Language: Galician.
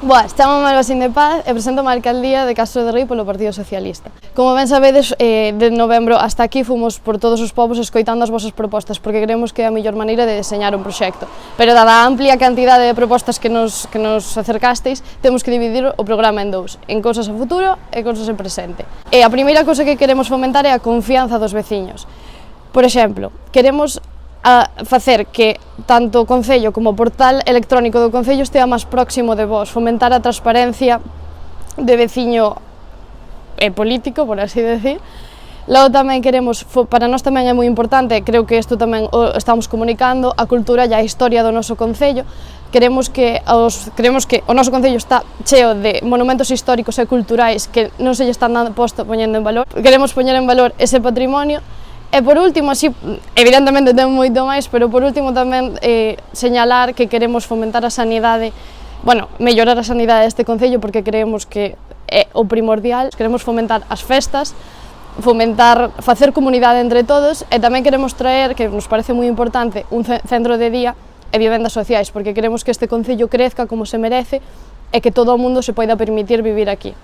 Boas, chamame Albasín de Paz e presento-me a alcaldía de Castro de Rei polo Partido Socialista. Como ben sabedes, de novembro hasta aquí fomos por todos os povos escoitando as vosas propostas, porque creemos que é a mellor maneira de deseñar un proxecto. Pero dada a amplia cantidade de propostas que nos acercasteis, temos que dividir o programa en dous, en cousas a futuro e cousas en presente. E a primeira cousa que queremos fomentar é a confianza dos veciños. Por exemplo, queremos facer que tanto o Concello como o portal electrónico do Concello estea máis próximo de vós, fomentar a transparencia de veciño e político, por así decir. Logo tamén queremos, para nós tamén é moi importante, creo que isto tamén o estamos comunicando, a cultura e a historia do noso Concello. Creemos que o noso Concello está cheo de monumentos históricos e culturais que non se lle están poñendo en valor. Queremos poñer en valor ese patrimonio. E por último, así, evidentemente ten moito máis, pero por último tamén señalar que queremos fomentar a sanidade, mellorar a sanidade deste Concello porque creemos que é o primordial. Queremos fomentar as festas, facer comunidade entre todos e tamén queremos traer, que nos parece moi importante, un centro de día e vivendas sociais, porque queremos que este Concello crezca como se merece e que todo o mundo se poida permitir vivir aquí.